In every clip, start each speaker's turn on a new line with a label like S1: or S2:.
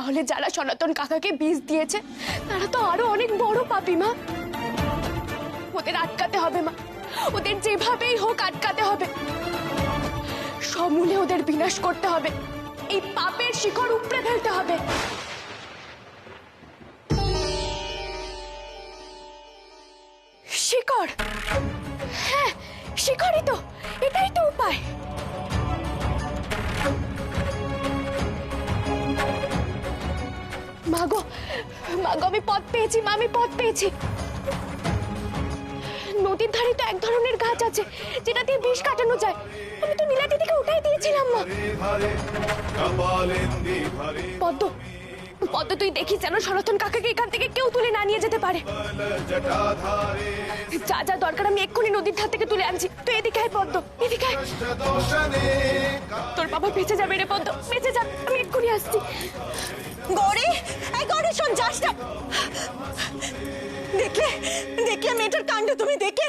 S1: তাহলে যারা সনাতন কাকাকে বিষ দিয়েছে তারা তো আরো অনেক বড় পাপী মা। ওদের আটকাতে হবে মা, ওদের যেভাবেই হোক আটকাতে হবে, সমূলে ওদের বিনাশ করতে হবে, এই পাপের শিকড় উপড়ে ফেলতে হবে। শিকড়, হ্যাঁ শিকড়ই তো, এটাই তো উপায়। মাগো মাগো, আমি পথ পেয়েছি মা, আমি পথ পেয়েছি। নদীর ধারে তো এক ধরনের গাছ আছে যেটা দিয়ে বিষ কাটানো যায়, আমি তো নীলাটি থেকে উঠাই দিয়েছিলাম মা। পদ্ম, পদ্ম তুই দেখিস যেন সনাতন কাকাকে এখান থেকে কেউ তুলে না নিয়ে যেতে পারে। যা যা দরকার আমি এক্ষুনি নদীর ধার থেকে তুলে আনছি, তুই এদিকে আয় পদ্ম, এদিকে আয়। তোর বাবা বেঁচে যাবে রে পদ্ম, বেঁচে যা, আমি এক্ষুনি আসছি।
S2: গৌরী, এই গৌরী শোন, যাস না। দেখলে দেখলে মেয়েটার কাণ্ড তুমি দেখলে?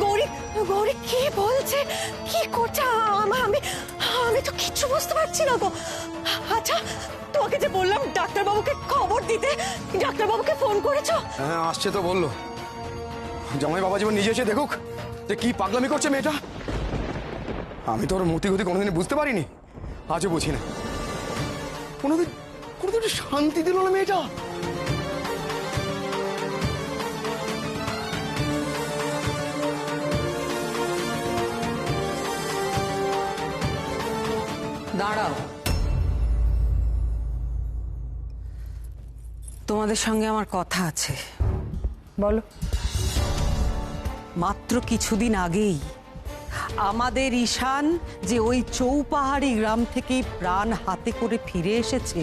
S2: গৌরী, গৌরী কি বলছে, কি করছে? আমি আমি তো কিচ্ছু বুঝতে পারছি না গো। আচ্ছা, তোমাকে যে বললাম ডাক্তারবাবুকে খবর দিতে, ডাক্তারবাবুকে ফোন করেছো?
S3: হ্যাঁ আসছে তো বললো। জামাই বাবা জীবন নিজে এসে দেখুক যে কি পাগলামি করছে মেয়েটা। আমি তো ওর মূর্তি গতি কোনোদিন বুঝতে পারিনি, আজও বুঝি না। কোনোদিন কোনোদিন শান্তি দিল না মেয়েটা।
S4: দাঁড়াও, তোমাদের সঙ্গে আমার কথা আছে।
S2: বলো।
S4: মাত্র কিছুদিন আগেই আমাদের ঈশান যে ওই চৌপাহাড়ি গ্রাম থেকে প্রাণ হাতে করে ফিরে এসেছে,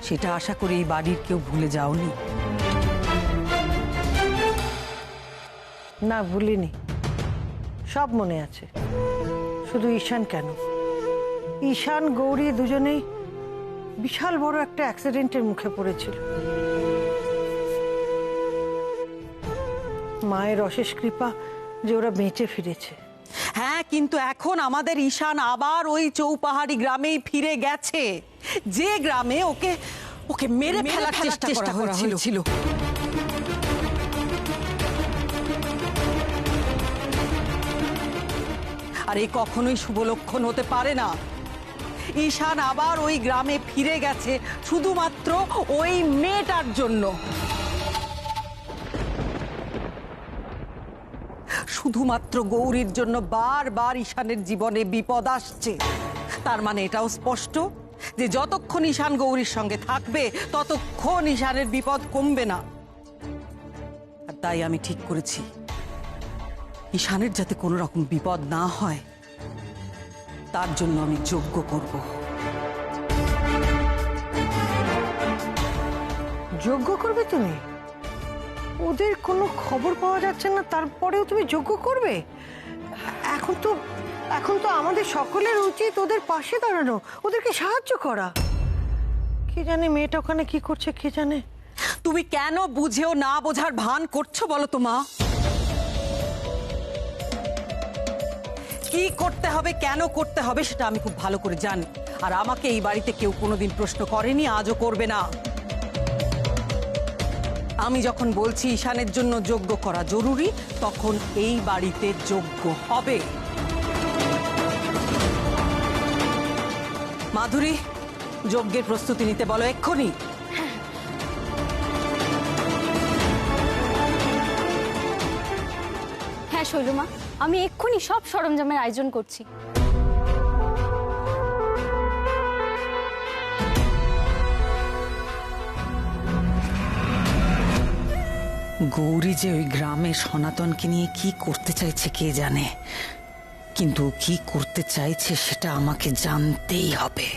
S4: সেটা আশা করি এই বাড়ির কেউ ভুলে যাওনি।
S5: না, ভুলিনি, সব মনে আছে। শুধু ঈশান কেন, ঈশান গৌরী দুজনেই বিশাল বড় একটা অ্যাক্সিডেন্টের মুখে পড়েছিল। মায়ের অশেষ কৃপা যে ওরা বেঁচে ফিরেছে।
S4: হ্যাঁ, কিন্তু এখন আমাদের ঈশান আবার ওই চৌপাহাড়ি গ্রামেই ফিরে গেছে, যে গ্রামে ওকে ওকে মেরে ফেলার চেষ্টা করা হয়েছিল। আর এই কখনোই শুভ লক্ষণ হতে পারে না। ঈশান আবার ওই গ্রামে ফিরে গেছে শুধুমাত্র ওই মেয়েটার জন্য। শুধুমাত্র গৌরীর জন্য বারবার ঈশানের জীবনে বিপদ আসছে। তার মানে এটাও স্পষ্ট যে যতক্ষণ ঈশান গৌরীর সঙ্গে থাকবে ততক্ষণ ঈশানের বিপদ কমবে না। আর তাই আমি ঠিক করেছি, ঈশানের যাতে কোনো রকম বিপদ না হয় তার জন্য আমি যজ্ঞ করব।
S5: যজ্ঞ করবে তুমি? ওদের কোনো খবর পাওয়া যাচ্ছে না, তারপরেও তুমি যজ্ঞ করবে? এখন তো আমাদের সকলের উচিত ওদের পাশে দাঁড়ানো, ওদেরকে সাহায্য করা। কে জানে মেয়েটা ওখানে কি করছে, কে জানে।
S4: তুমি কেন বুঝেও না বোঝার ভান করছো বলো তো মা? কি করতে হবে, কেন করতে হবে সেটা আমি খুব ভালো করে জানি। আর আমাকে এই বাড়িতে কেউ কোনোদিন প্রশ্ন করেনি, আজও করবে না। আমি যখন বলছি ঈশানের জন্য যজ্ঞ করা জরুরি, তখন এই বাড়িতে যজ্ঞ হবে। মাধুরী, যজ্ঞের প্রস্তুতি নিতে বলো এক্ষুনি।
S1: হ্যাঁ শৈলমা, আমি এক্ষুনি সব সরঞ্জামের আয়োজন করছি।
S4: গৌরী যে ওই গ্রামে সনাতনকে নিয়ে কি করতে চাইছে কে জানে, কিন্তু কি করতে চাইছে সেটা আমাকে জানতেই হবে।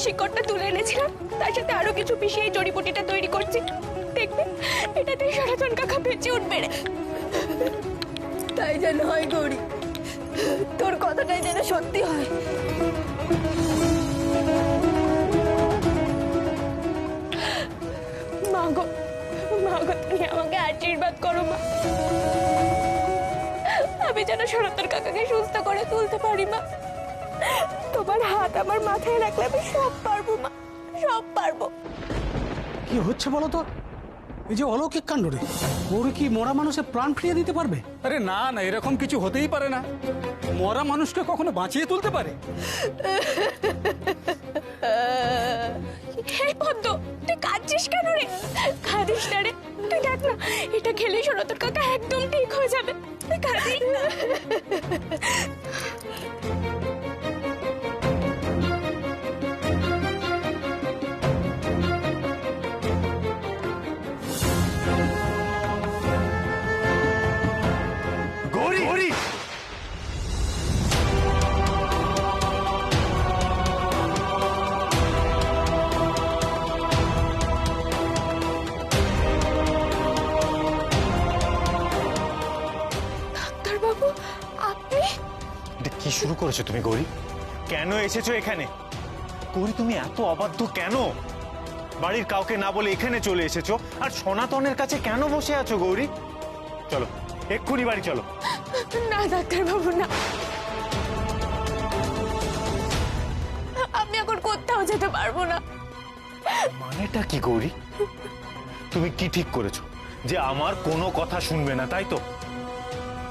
S1: শিকড়টা তুলে এনেছিলাম, তার সাথে আরো কিছু মিশিয়ে এই জড়িবুটিটা তৈরি করছি। দেখবে এটাতে সনাতন কাকা বেঁচে উঠবে রে।
S2: তাই যেন হয় গৌরী, তোর কথাটাই যেন সত্যি হয়।
S1: মা গো, মা গো, তুমি আমাকে আশীর্বাদ করো মা। আমি যেন সনাতন কাকাকে সুস্থ করে তুলতে পারি মা। তোমার হাত আমার মাথায় রাখলে আমি সব পারবো মা, সব পারবো।
S6: কি হচ্ছে বলো তো? এই যে অলৌকিক কাণ্ড রে, গৌরী কি মরা মানুষের প্রাণ ফিরিয়ে দিতে পারবে? আরে না না, এরকম কিছু হতেই পারে না। মরা মানুষকে কখনো বাঁচিয়ে তুলতে পারে?
S1: এই পদ্ম, তুই কাঁদছিস কেন রে? কাঁদিস না রে, তুই দেখ না, এটা খেলে সনাতন কাকা একদম ঠিক হয়ে যাবে। তুই কাঁদিস না।
S3: গৌরী, গৌরী!
S1: ডাক্তারবাবু, আপনি?
S7: এটা কি শুরু করেছো তুমি গৌরী? কেন এসেছো এখানে? গৌরী তুমি এত অবাধ্য কেন? বাড়ির কাউকে না বলে এখানে চলে এসেছো, আর সনাতনের কাছে কেন বসে আছো গৌরী? চলো এক্ষুনি বাড়ি চলো।
S1: না ডাক্তারবাবু, না, আমি এখন কোথাও যেতে পারবো না।
S7: মানেটা কি গৌরী? তুমি কি ঠিক করেছো যে আমার কোনো কথা শুনবে না, তাই তো?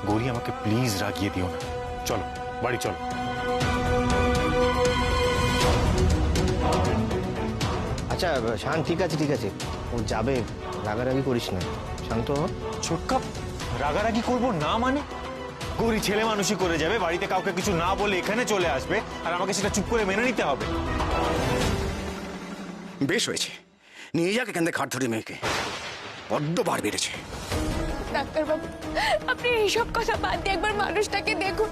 S7: গৌরী আমাকে প্লিজ রাগিয়ে দিও না, চলো বাড়ি চলো।
S8: আচ্ছা শান, ঠিক আছে ঠিক আছে, ও যাবে, রাগারাগি করিস না, শান্ত হ।
S7: ছোটকা, রাগারাগি করবো না মানে? গৌরী ছেলে মানুষই করে যাবে, বাড়িতে কাউকে কিছু না বলে এখানে চলে আসবে, আর আমাকে সেটা চুপ করে মেনে নিতে হবে।
S3: বেশ হয়েছে, নিয়ে যাক এখান থেকে ঘাট ধরে মেয়েকে। বড্ড বার বেড়েছে।
S1: ডাক্তারবাবু, আপনি এইসব কথা বাদ দিয়ে একবার মানুষটাকে দেখুন।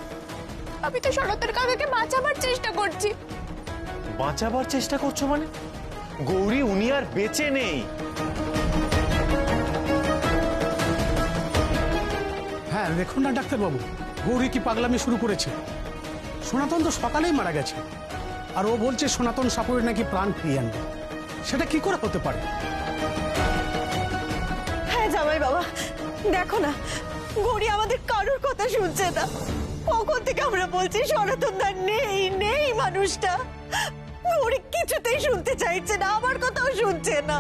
S1: আমি তো সনাতন কাকাকে বাঁচাবার চেষ্টা করছি।
S7: বাঁচাবার চেষ্টা করছো মানে? গৌরী উনি আর বেঁচে নেই।
S6: হ্যাঁ দেখুন না ডাক্তারবাবু, গৌরী কি পাগলামি শুরু করেছে? সনাতন তো সকালেই মারা গেছে, আর ও বলছে সনাতন সাপুরে নাকি প্রাণ ফিরিয়ে আনবে। সেটা কি করে হতে পারে?
S2: হ্যাঁ জামাই বাবা, দেখো না, গৌরী আমাদের কারোর কথা শুনছে না। কখন থেকে আমরা বলছি সনাতন দা নেই নেই, মানুষটা গৌরী কিছুতেই শুনতে চাইছে না, আমার কথাও শুনছে না।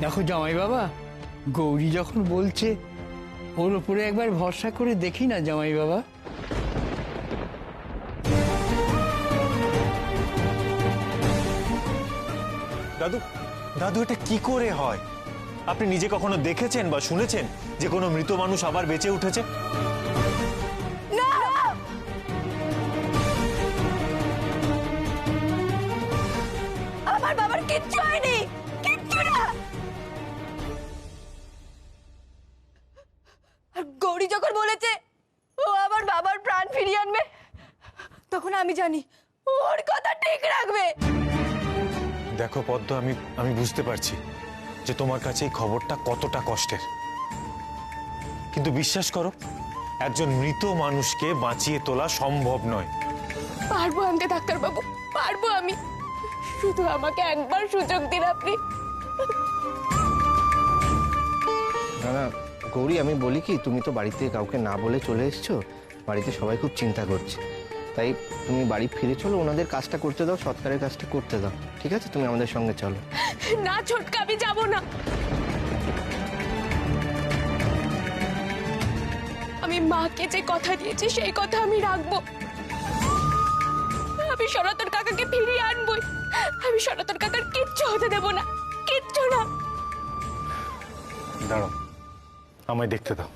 S9: দেখো জামাই বাবা, গৌরী যখন বলছে ওর উপরে একবার ভরসা করে দেখি না জামাই বাবা।
S7: দাদু, দাদু এটা কি করে হয়? আপনি নিজে কখনো দেখেছেন বা শুনেছেন যে কোনো মৃত মানুষ আবার বেঁচে উঠেছে?
S2: না, আমার বাবার কিচ্ছু হয়নি, কিচ্ছু না। আর গৌরী যখন বলেছে ও আমার বাবার প্রাণ ফিরিয়ে আনবে, তখন আমি জানি ওর কথা ঠিক রাখবে।
S7: দেখো পদ্ম, আমি বুঝতে পারছি যে তোমার কাছে এই খবরটা কতটা কষ্টের, কিন্তু বিশ্বাস করো, একজন মৃত মানুষকে বাঁচিয়ে তোলা সম্ভব নয়।
S1: পারবো আনতে ডাক্তারবাবু, পারবো আমি। শুধু আমাকে একবার সুযোগ দিন আপনি।
S8: না না গৌরী, আমি বলি কি, তুমি তো বাড়িতে কাউকে না বলে চলে এসছো, বাড়িতে সবাই খুব চিন্তা করছে, তাই তুমি বাড়ি ফিরে চলো, ওনাদের কাজটা করতে দাও, সৎকারের কাজটা করতে দাও, ঠিক আছে? তুমি আমাদের সঙ্গে চলো।
S1: না ছোটকা, আমি যাব না। আমি মাকে যে কথা দিয়েছি সেই কথা আমি রাখবো। আমি সনাতন কাকাকে ফিরিয়ে আনবই। আমি সনাতন কাকার কিচ্ছু হতে দেব না, কিচ্ছু না।
S7: দাঁড়াও, আমায় দেখতে দাও।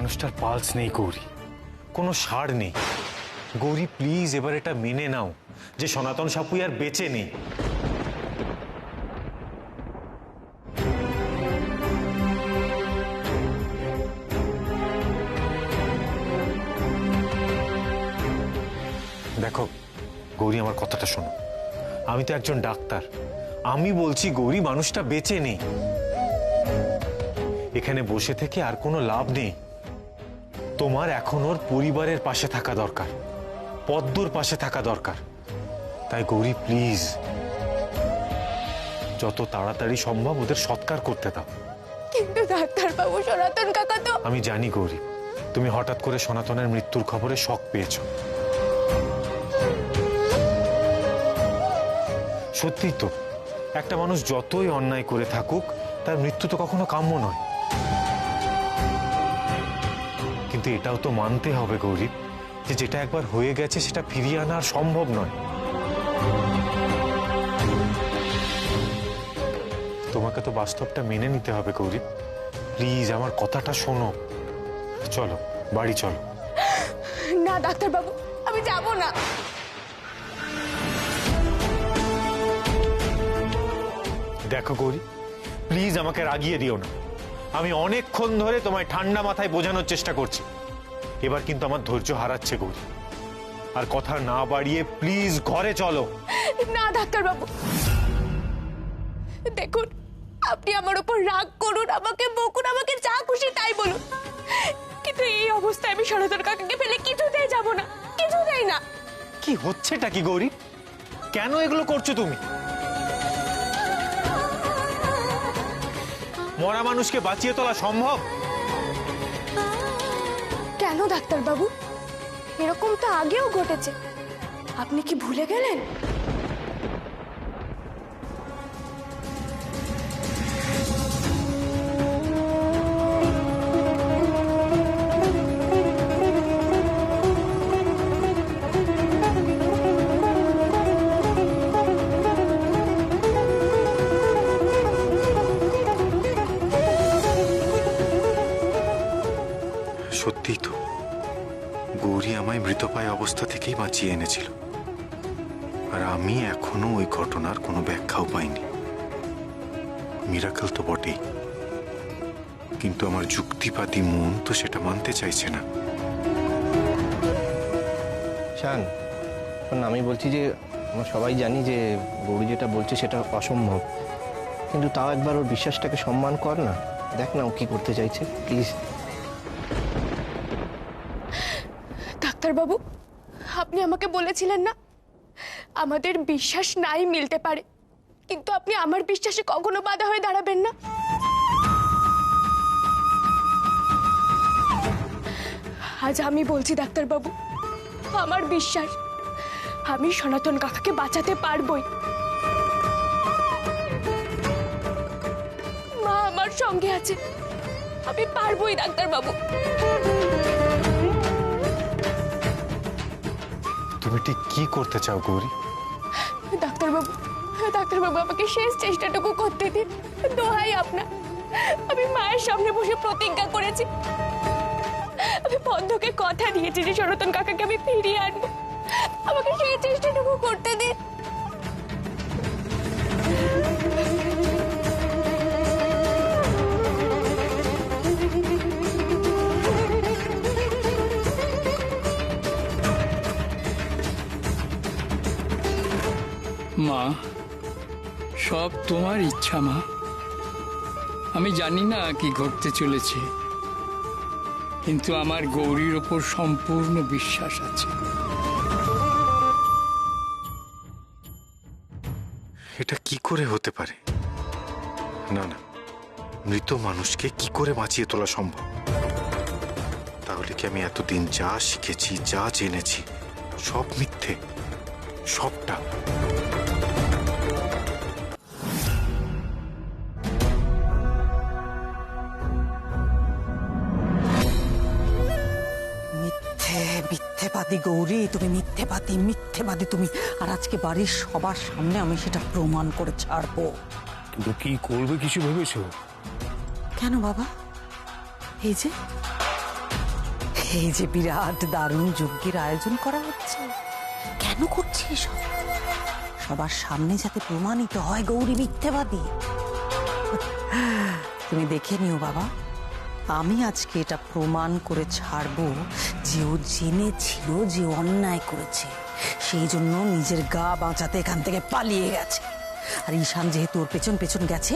S7: মানুষটার পালস নেই গৌরী, কোনো সাড় নেই। গৌরী প্লিজ এবার এটা মেনে নাও যে সনাতন সাপুই আর বেঁচে নেই। দেখো গৌরী, আমার কথাটা শোনো। আমি তো একজন ডাক্তার, আমি বলছি গৌরী মানুষটা বেঁচে নেই। এখানে বসে থেকে আর কোনো লাভ নেই। তোমার এখন ওর পরিবারের পাশে থাকা দরকার, পদ্মর পাশে থাকা দরকার। তাই গৌরী প্লিজ যত তাড়াতাড়ি সম্ভব ওদের সৎকার করতে দাও।
S1: কিন্তু ডাক্তারবাবু, সনাতন কাকা তো...
S7: আমি জানি গৌরী, তুমি হঠাৎ করে সনাতনের মৃত্যুর খবরে শক পেয়েছো। সত্যি তো, একটা মানুষ যতই অন্যায় করে থাকুক তার মৃত্যু তো কখনো কাম্য নয়। কিন্তু এটাও তো মানতে হবে গৌরী যে যেটা একবার হয়ে গেছে সেটা ফিরিয়ে আনা আর সম্ভব নয়। তোমাকে তো বাস্তবটা মেনে নিতে হবে গৌরী। প্লিজ আমার কথাটা শোনো। চলো বাড়ি চলো।
S1: না ডাক্তারবাবু, আমি যাব না।
S7: দেখো গৌরী, প্লিজ আমাকে রাগিয়ে দিও না। আমি অনেকক্ষণ ধরে তোমায় ঠান্ডা মাথায় বোঝানোর চেষ্টা করছি, এবার কিন্তু আমার ধৈর্য হারাচ্ছে গৌরী। আর কথা না বাড়িয়ে প্লিজ ঘরে চলো।
S1: না ডাক্তারবাবু, দেখুন আপনি আমার উপর রাগ করুন, আমাকে বকুন, আমাকে যা খুশি তাই বলুন, কিন্তু এই অবস্থায় আমি সনাতন কাকাকে ফেলে কিছুতেই যাব না, কিছুতেই না।
S7: কি হচ্ছেটা কি গৌরী? কেন এগুলো করছো তুমি? মরা মানুষকে বাঁচিয়ে তোলা সম্ভব?
S1: কেন ডাক্তারবাবু? এরকম তো আগেও ঘটেছে, আপনি কি ভুলে গেলেন?
S10: সত্যিই তো, গৌরী আমায় মৃতপ্রায় অবস্থা থেকেই বাঁচিয়ে এনেছিল, আর আমি এখনো ওই ঘটনার কোনো ব্যাখ্যাও পাইনি। মিরাকেল তো বটেই, কিন্তু আমার যুক্তিবাদী মন তো সেটা মানতে চাইছে না।
S8: শান, আমি বলছি যে আমরা সবাই জানি যে গৌরী যেটা বলছে সেটা অসম্ভব, কিন্তু তাও একবার ওর বিশ্বাসটাকে সম্মান কর না। দেখ না ও কি করতে চাইছে, প্লিজ।
S1: ডাক্তারবাবু, আপনি আমাকে বলেছিলেন না আমাদের বিশ্বাস নাই মিলতে পারে, কিন্তু আপনি আমার বিশ্বাসে কখনো বাধা হয়ে দাঁড়াবেন না। আজ আমি বলছি ডাক্তারবাবু, আমার বিশ্বাস আমি সনাতন কাকাকে বাঁচাতে পারবই। মা আমার সঙ্গে আছে, আমি পারবই ডাক্তারবাবু।
S7: তুমি ঠিক কি করতে চাও গৌরী?
S1: ডাক্তারবাবু, ডাক্তারবাবু আমাকে শেষ চেষ্টাটুকু করতে দিন, দোহাই আপনার। আমি মায়ের সামনে বসে প্রতিজ্ঞা করেছি, আমি পদ্মকে কথা দিয়েছি যে সনাতন কাকাকে আমি ফিরিয়ে আনবো। আমাকে সেই চেষ্টাটুকু করতে দিন।
S9: মা, সব তোমার ইচ্ছা মা। আমি জানি না কি ঘটতে চলেছে, কিন্তু আমার গৌরীর ওপর সম্পূর্ণ বিশ্বাস আছে।
S10: এটা কি করে হতে পারে? না না, মৃত মানুষকে কি করে বাঁচিয়ে তোলা সম্ভব? তাহলে কি আমি এতদিন যা শিখেছি, যা জেনেছি, সব মিথ্যে? সবটা?
S4: মিথ্যেবাদী গৌরী, তুমি মিথ্যেবাদী, মিথ্যেবাদী তুমি। আর আজকে বাড়ির সবার সামনে আমি সেটা প্রমাণ করে ছাড়বো।
S6: কিন্তু কি করবে কিছু ভেবেছো?
S4: কেন বাবা? এই যে এই যে বিরাট দারুণ যজ্ঞের আয়োজন করা হচ্ছে, কেন করছে এসব? সবার সামনে যাতে প্রমাণিত হয় গৌরী মিথ্যেবাদী। তুমি দেখে নিও বাবা, আমি আজকে এটা প্রমাণ করে ছাড়বো যে ও জেনেছিল যে অন্যায় করেছে, সেই জন্য নিজের গা বাঁচাতে এখান থেকে পালিয়ে গেছে। আর ঈশান যেহেতু ওর পেছন পেছন গেছে,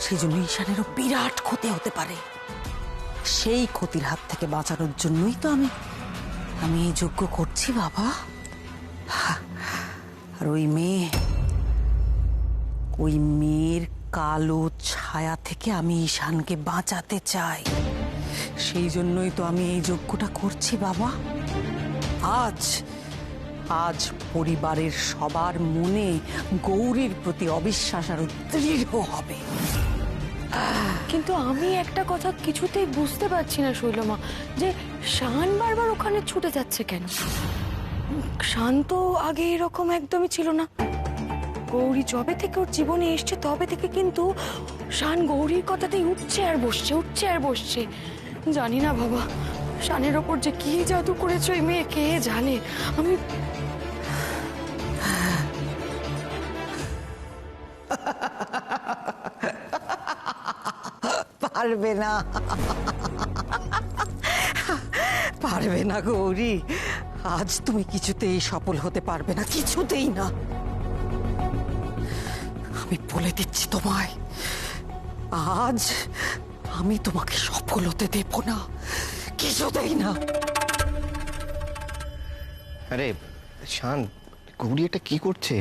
S4: সেই জন্য ঈশানেরও বিরাট ক্ষতি হতে পারে। সেই ক্ষতির হাত থেকে বাঁচানোর জন্যই তো আমি এই যজ্ঞ করছি বাবা। আর ওই মেয়ের কালো ছায়া থেকে আমি ঈশানকে বাঁচাতে চাই, সেই জন্যই তো আমি এই যজ্ঞটা করছি বাবা। আজ পরিবারের সবার মনে গৌরীর প্রতি অবিশ্বাস আরো দৃঢ় হবে।
S1: কিন্তু আমি একটা কথা কিছুতেই বুঝতে পারছি না শৈলমা, যে শান বারবার ওখানে ছুটে যাচ্ছে কেন? শান তো আগে এরকম একদমই ছিল না। গৌরী যবে থেকে ওর জীবনে এসছে তবে থেকে কিন্তু শান গৌরীর কথাতেই উঠছে আর বসছে। জানি না বাবা, শানের ওপর যে কি জাদু করেছে ওই মেয়ে, কে জানে। আমি
S4: পারবে না গৌরী, আজ তুমি কিছুতেই সফল হতে পারবে না, কিছুতেই না। আমি বলে দিচ্ছি তোমায়, আজ আমি তোমাকে সফল হতে দেব না, কিছুতেই না।
S8: আরে শান, গৌরী এটা কি করছে?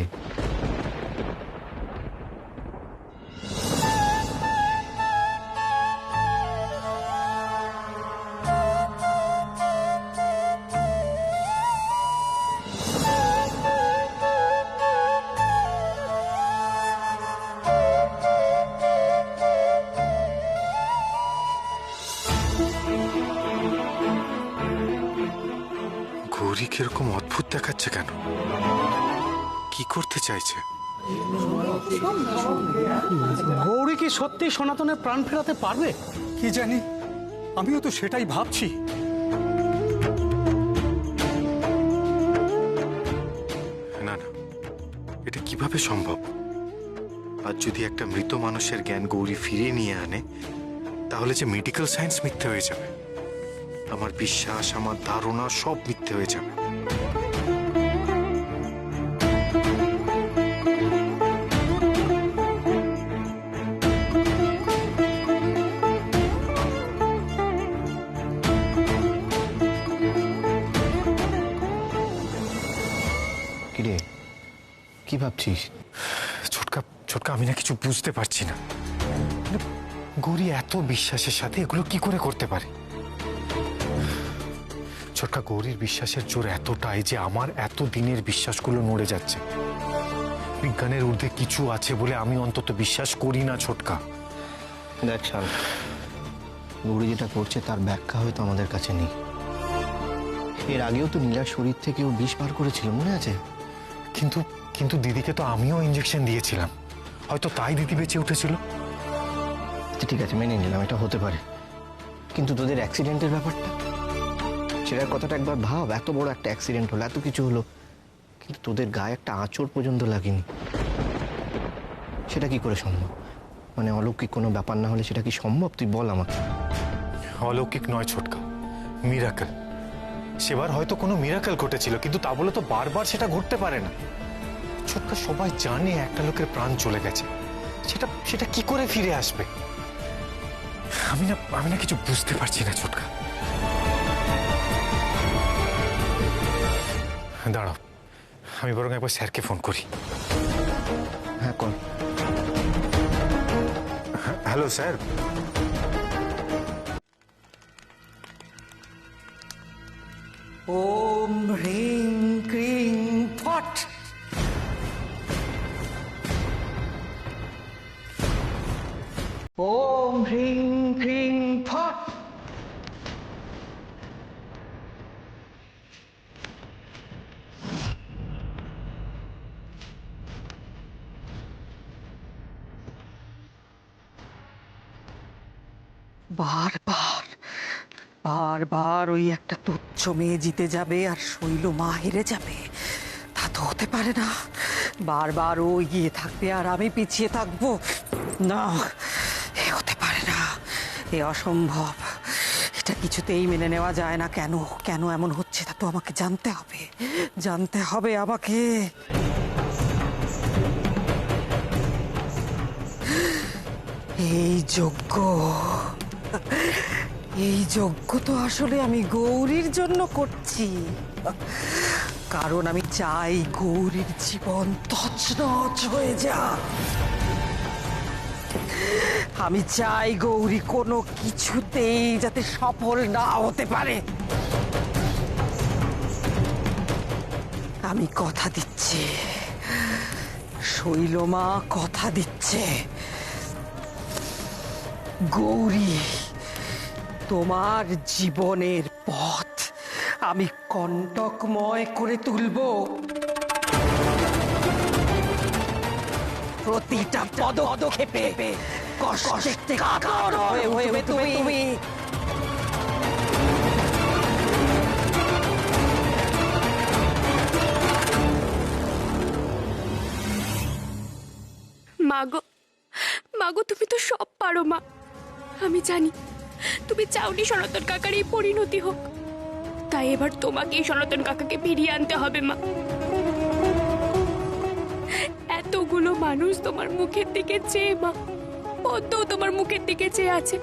S10: গৌরী কিরকম অদ্ভুত দেখাচ্ছে কেন? কি করতে চাইছে?
S6: গৌরী কি সত্যি সনাতনের প্রাণ ফেরাতে পারবে?
S3: কি জানি, আমিও তো সেটাই ভাবছি।
S10: না না, এটা কিভাবে সম্ভব? আজ যদি একটা মৃত মানুষের জ্ঞান গৌরী ফিরিয়ে নিয়ে আনে, তাহলে যে মেডিকেল সায়েন্স মিথ্যে হয়ে যাবে, আমার বিশ্বাস, আমার ধারণা সব মিথ্যে হয়ে যাবে।
S8: কিরে, কি ভাবছিস?
S10: ছোটকা ছোটকা, আমি না কিছু বুঝতে পারছি না। মানে গৌরী এত বিশ্বাসের সাথে এগুলো কি করে করতে পারে? ছোটকা, গৌরীর বিশ্বাসের জোর এতটাই যে আমার এত দিনের বিশ্বাসগুলো নড়ে যাচ্ছে। বিজ্ঞানের ঊর্ধ্বে কিছু আছে বলে আমি অন্তত বিশ্বাস করি না ছোটকা।
S8: দেখ শান, গৌরী যেটা করছে তার ব্যাখ্যা হয়তো আমাদের কাছে নেই। এর আগেও তো নীলার শরীর থেকে ও বিষ বার করেছিল, মনে আছে?
S10: কিন্তু কিন্তু দিদিকে তো আমিও ইঞ্জেকশন দিয়েছিলাম, হয়তো তাই দিদি বেঁচে উঠেছিল।
S8: আচ্ছা ঠিক আছে, মেনে নিলাম এটা হতে পারে, কিন্তু তোদের অ্যাক্সিডেন্টের ব্যাপারটা, সেটার কথাটা একবার ভাব। এত বড় একটা অ্যাক্সিডেন্ট হলো, এত কিছু হলো, কিন্তু তোদের গায়ে একটা আঁচড় পর্যন্ত লাগেনি। সেটা কি করে সম্ভব? মানে অলৌকিক কোনো ব্যাপার না হলে সেটা কি সম্ভব? তুই বল আমাকে।
S10: অলৌকিক নয় ছোটকা, মিরাকেল। সেবার হয়তো কোনো মিরাকেল ঘটেছিল, কিন্তু তা বলে তো বারবার সেটা ঘটতে পারে না। ছোটকা, সবাই জানে একটা লোকের প্রাণ চলে গেছে, সেটা সেটা কি করে ফিরে আসবে? আমি না কিছু বুঝতে পারছি না ছোটকা। দাঁড়াও, আমি বরং একবার স্যারকে ফোন করি।
S8: হ্যাঁ কর।
S10: Hello sir.
S4: ওম হ্রিং ক্রিং ফট। ওম হ্রিং ক্রিং ফট। বারবার বারবার ওই একটা তুচ্ছ মেয়ে জিতে যাবে আর শৈল মা হেরে যাবে, তা তো হতে পারে না। বারবার ও এগিয়ে থাকবে আর আমি পিছিয়ে থাকবো, না, এ হতে পারে না, এ অসম্ভব। এটা কিছুতেই মেনে নেওয়া যায় না। কেন কেন এমন হচ্ছে তা তো আমাকে জানতে হবে, জানতে হবে আমাকে। এই যজ্ঞ তো আসলে আমি গৌরীর জন্য করছি, কারণ আমি চাই গৌরীর জীবন তছনছ হয়ে যাক। আমি চাই গৌরী কোনো কিছুতেই যাতে সফল না হতে পারে। আমি কথা দিচ্ছি, শৈলমা কথা দিচ্ছে, গৌরী তোমার জীবনের পথ আমি কণ্টকময় করে তুলব। প্রতিটা পদক্ষেপে কষ্টে কাতর হয়ে উঠবে তুমি।
S1: মাগো, মাগো তুমি তো সব পারো মা। আমি জানি তুমি চাওনি সনাতন কাকার এই পরিণতি হোক, তাই এবার তোমাকেই সনাতন কাকাকে ফিরিয়ে আনতে হবে মা। এতগুলো মানুষ তোমার মুখের দিকে চেয়ে, মা পদ্মও তোমার মুখের দিকে চেয়ে আছে,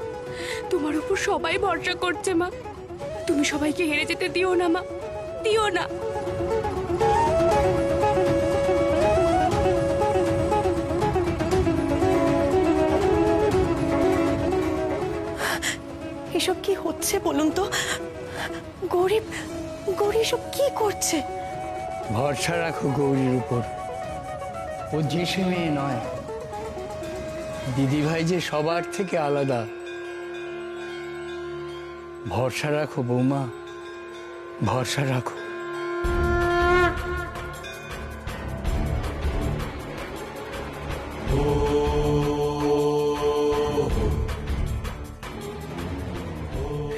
S1: তোমার উপর সবাই ভরসা করছে মা। তুমি সবাইকে হেরে যেতে দিও না মা, দিও না।
S2: এসব কি হচ্ছে বলুন তো? গৌরী এসব কি করছে?
S9: ভরসা রাখো গৌরীর উপর, ও যে সে মেয়ে নয়। দিদিভাই যে সবার থেকে আলাদা। ভরসা রাখো বৌমা, ভরসা রাখো।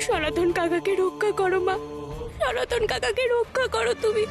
S1: সনাতন কাকাকে রক্ষা করো মা, সনাতন কাকাকে রক্ষা করো তুমি।